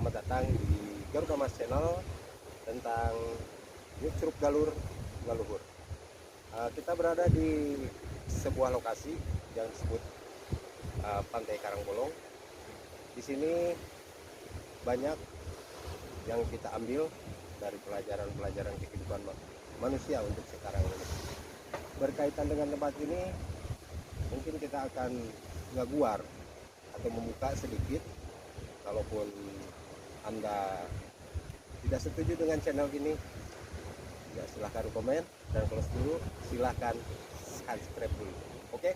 selamat datang di Garuda Mas Channel tentang Curug Galur Galuhur. Kita berada di sebuah lokasi yang disebut Pantai Karangbolong. Di sini banyak yang kita ambil dari pelajaran-pelajaran kehidupan manusia untuk sekarang ini. Berkaitan dengan tempat ini, mungkin kita akan ngaguar atau membuka sedikit. Kalaupun Anda tidak setuju dengan channel ini, ya silahkan komen, dan kalau setuju silahkan subscribe dulu. Oke?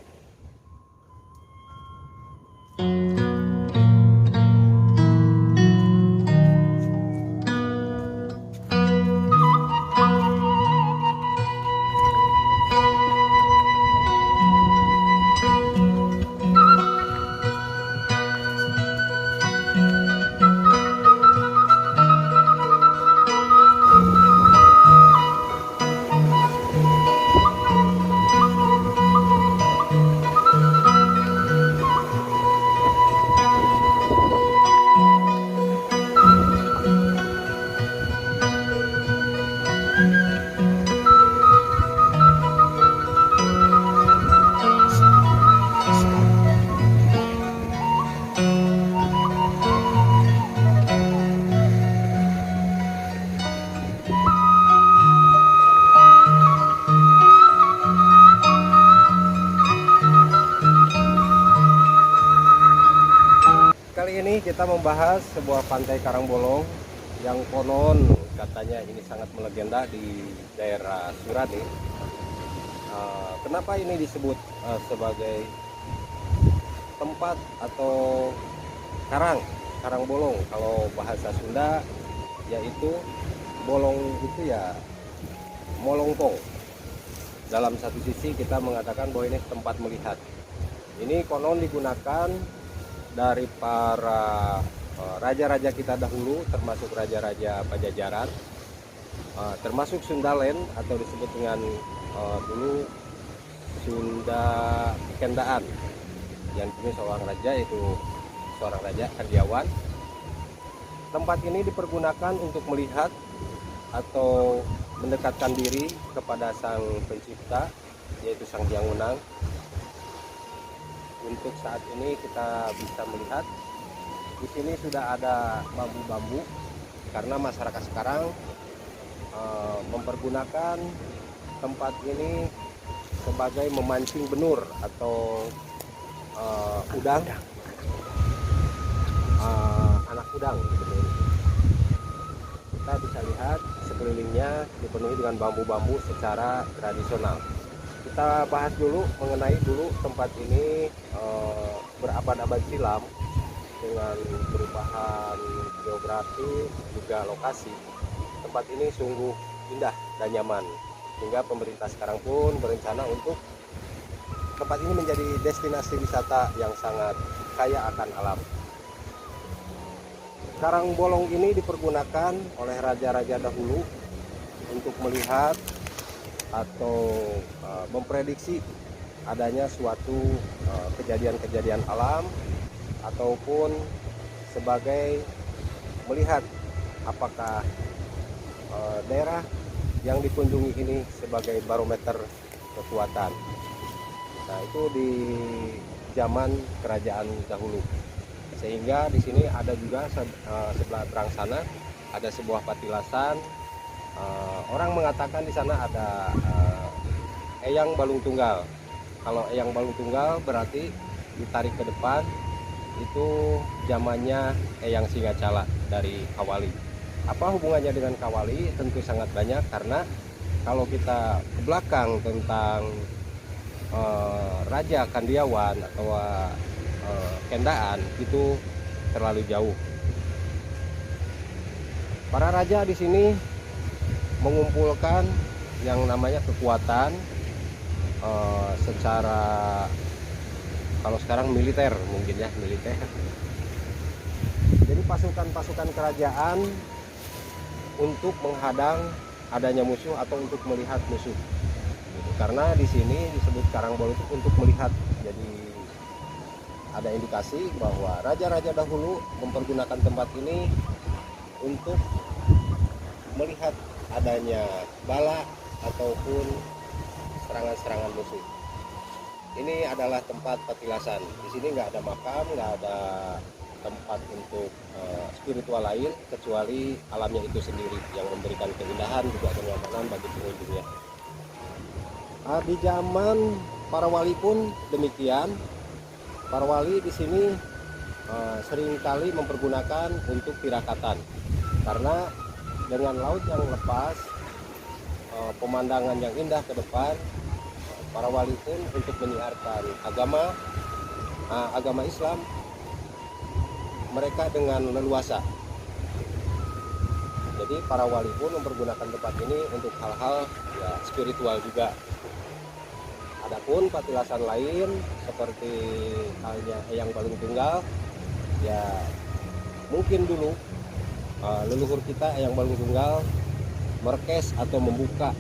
Kali ini kita membahas sebuah pantai Karangbolong yang konon katanya ini sangat melegenda di daerah Surade. Kenapa ini disebut sebagai tempat atau Karangbolong? Kalau bahasa Sunda yaitu bolong itu ya molongtong. Dalam satu sisi kita mengatakan bahwa ini tempat melihat. Ini konon digunakan dari para raja-raja kita dahulu, termasuk raja-raja Pajajaran, termasuk Sundaland atau disebut dengan dulu Sunda Kendaan, yang punya seorang raja, yaitu seorang raja Kandiawan. Tempat ini dipergunakan untuk melihat atau mendekatkan diri kepada Sang Pencipta, yaitu Sang Hyang Wenang. Untuk saat ini kita bisa melihat di sini sudah ada bambu-bambu karena masyarakat sekarang mempergunakan tempat ini sebagai memancing benur atau udang, anak udang. Kita bisa lihat sekelilingnya dipenuhi dengan bambu-bambu secara tradisional. Kita bahas dulu mengenai tempat ini berabad-abad silam dengan perubahan geografi juga lokasi. Tempat ini sungguh indah dan nyaman sehingga pemerintah sekarang pun berencana untuk tempat ini menjadi destinasi wisata yang sangat kaya akan alam. Karangbolong ini dipergunakan oleh raja-raja dahulu untuk melihat atau memprediksi adanya suatu kejadian-kejadian alam ataupun sebagai melihat apakah daerah yang dikunjungi ini sebagai barometer kekuatan. Nah, itu di zaman kerajaan dahulu. Sehingga di sini ada juga sebelah terang sana ada sebuah patilasan. Orang mengatakan di sana ada Eyang Balung Tunggal. Kalau Eyang Balung Tunggal berarti ditarik ke depan itu zamannya Eyang Singacala dari Kawali. Apa hubungannya dengan Kawali? Tentu sangat banyak, karena kalau kita ke belakang tentang Raja Kandiawan atau Kendaan itu terlalu jauh. Para raja di sini mengumpulkan yang namanya kekuatan secara, kalau sekarang militer mungkin ya, militer. Jadi pasukan-pasukan kerajaan untuk menghadang adanya musuh atau untuk melihat musuh. Karena di sini disebut Karangbolong itu untuk melihat. Jadi ada indikasi bahwa raja-raja dahulu mempergunakan tempat ini untuk melihat adanya bala ataupun serangan-serangan musuh. Ini adalah tempat petilasan. Di sini nggak ada makam, nggak ada tempat untuk spiritual lain kecuali alamnya itu sendiri yang memberikan keindahan juga kenyamanan bagi pengunjungnya. Di zaman para wali pun demikian. Para wali di sini seringkali mempergunakan untuk tirakatan, karena dengan laut yang lepas, pemandangan yang indah ke depan, para wali pun untuk menyiarkan agama Islam, mereka dengan leluasa. Jadi para wali pun mempergunakan tempat ini untuk hal-hal ya spiritual juga. Adapun patilasan lain seperti halnya Eyang Balung Tunggal, ya mungkin dulu leluhur kita Eyang Balung Tunggal merkes atau membuka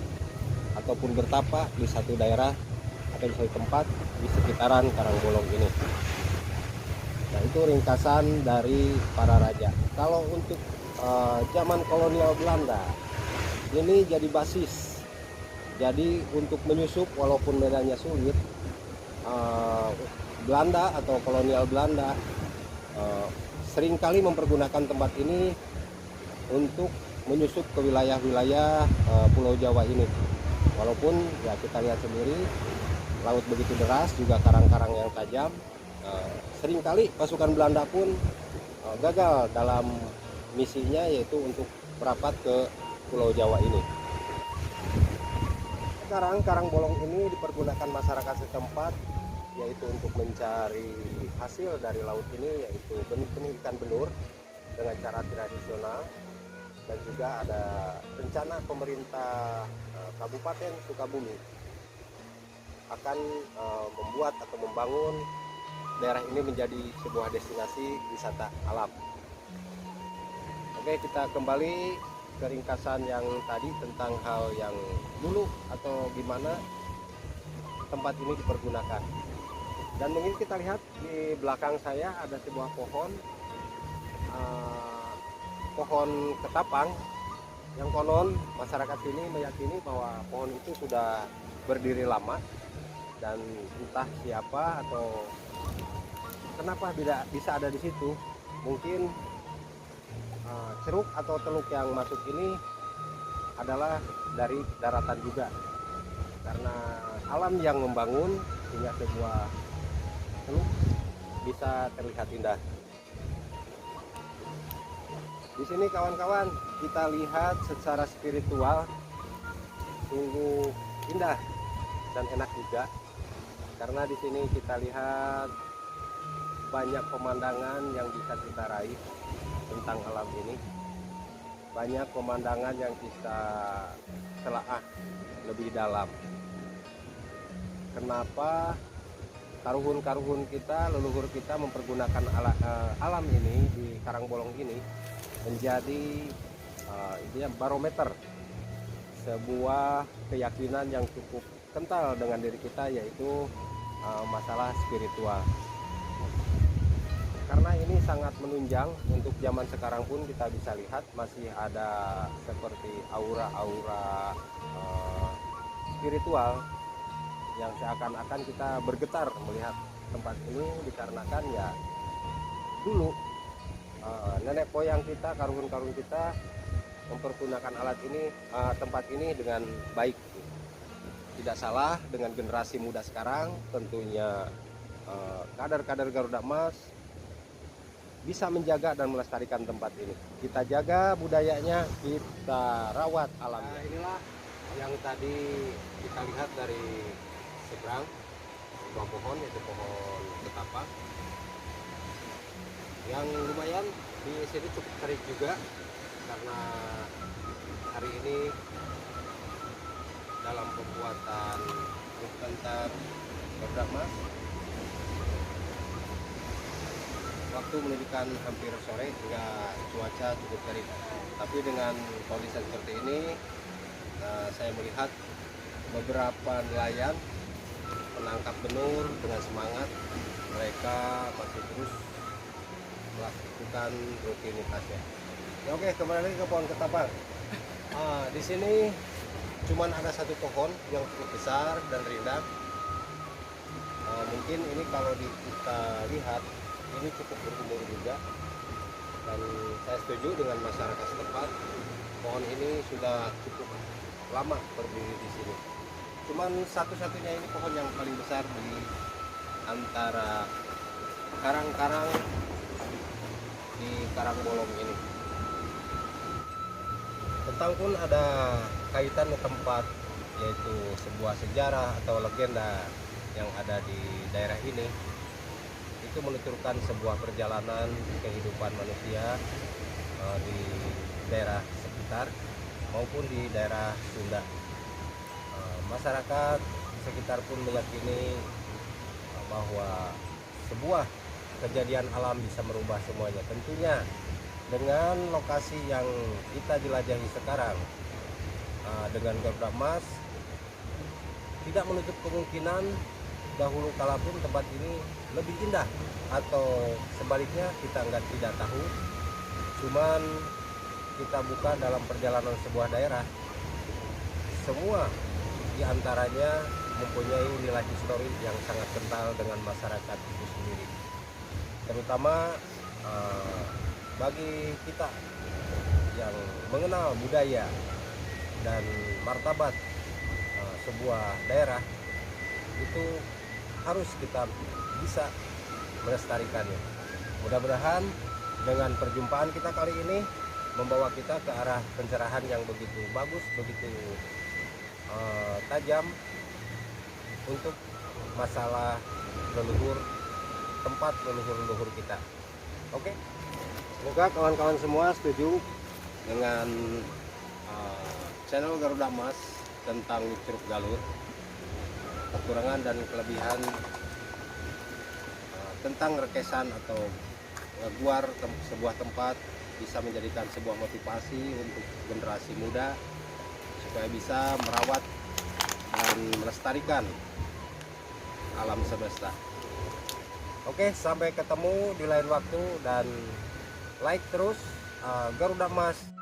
ataupun bertapa di satu daerah atau di satu tempat di sekitaran Karangbolong ini. Nah, itu ringkasan dari para raja. Kalau untuk zaman kolonial Belanda, ini jadi basis. Jadi untuk menyusup walaupun medannya sulit, Belanda atau kolonial Belanda seringkali mempergunakan tempat ini untuk menyusup ke wilayah-wilayah Pulau Jawa ini. Walaupun ya kita lihat sendiri laut begitu deras, juga karang-karang yang tajam. Seringkali pasukan Belanda pun gagal dalam misinya, yaitu untuk merapat ke Pulau Jawa ini. Sekarang Karangbolong ini dipergunakan masyarakat setempat, yaitu untuk mencari hasil dari laut ini, yaitu benih ikan benur dengan cara tradisional. Dan juga ada rencana pemerintah Kabupaten Sukabumi akan membuat atau membangun daerah ini menjadi sebuah destinasi wisata alam. Oke, kita kembali ke ringkasan yang tadi tentang hal yang dulu atau gimana tempat ini dipergunakan. Dan mungkin kita lihat di belakang saya ada sebuah pohon ketapang yang konon masyarakat sini meyakini bahwa pohon itu sudah berdiri lama, dan entah siapa atau kenapa tidak bisa ada di situ. Mungkin ceruk atau teluk yang masuk ini adalah dari daratan juga, karena alam yang membangun sehingga sebuah teluk bisa terlihat indah. Di sini kawan-kawan, kita lihat secara spiritual sungguh indah dan enak juga, karena di sini kita lihat banyak pemandangan yang bisa kita raih tentang alam ini. Banyak pemandangan yang kita telaah lebih dalam. Kenapa karuhun-karuhun kita, leluhur kita mempergunakan alam ini di Karangbolong ini menjadi barometer sebuah keyakinan yang cukup kental dengan diri kita, yaitu masalah spiritual. Karena ini sangat menunjang, untuk zaman sekarang pun kita bisa lihat masih ada seperti aura-aura spiritual yang seakan-akan kita bergetar melihat tempat ini, dikarenakan ya dulu nenek moyang kita, karuhun-karuhun kita mempergunakan tempat ini dengan baik. Tidak salah dengan generasi muda sekarang, tentunya kader-kader Garuda Emas bisa menjaga dan melestarikan tempat ini. Kita jaga budayanya, kita rawat alamnya. Nah, inilah yang tadi kita lihat dari seberang, sebuah pohon, yaitu pohon ketapang yang lumayan di sini cukup terik juga, karena hari ini dalam pembuatan dokumenter Garuda Emas, waktu menunjukkan hampir sore hingga cuaca cukup terik. Tapi dengan kondisi seperti ini, saya melihat beberapa nelayan penangkap benur dengan semangat. Mereka masih terus melakukan rutinitasnya. Ya, oke, kembali lagi ke pohon ketapang. Di sini cuman ada satu pohon yang cukup besar dan rindang. Mungkin ini kalau kita lihat ini cukup berumur juga, dan saya setuju dengan masyarakat setempat. Pohon ini sudah cukup lama berdiri di sini. Cuman satu-satunya ini pohon yang paling besar di antara karang-karang di Karangbolong ini. Tentang pun ada kaitan ke tempat, yaitu sebuah sejarah atau legenda yang ada di daerah ini. Itu menuturkan sebuah perjalanan kehidupan manusia di daerah sekitar maupun di daerah Sunda. Masyarakat sekitar pun meyakini bahwa sebuah kejadian alam bisa merubah semuanya. Tentunya dengan lokasi yang kita jelajahi sekarang, dengan Garuda Emas, tidak menutup kemungkinan dahulu kala pun tempat ini lebih indah, atau sebaliknya kita tidak tahu. Cuman kita buka dalam perjalanan sebuah daerah, semua diantaranya mempunyai nilai historis yang sangat kental dengan masyarakat itu sendiri, terutama bagi kita yang mengenal budaya dan martabat sebuah daerah, itu harus kita bisa melestarikannya. Mudah-mudahan dengan perjumpaan kita kali ini membawa kita ke arah pencerahan yang begitu bagus, begitu tajam untuk masalah leluhur, tempat leluhur-leluhur kita. Oke, semoga kawan-kawan semua setuju dengan channel Garuda Emas tentang Curug Galur, kekurangan dan kelebihan tentang rekesan atau guar sebuah tempat bisa menjadikan sebuah motivasi untuk generasi muda supaya bisa merawat dan melestarikan alam semesta. Oke, sampai ketemu di lain waktu, dan like terus Garuda Emas.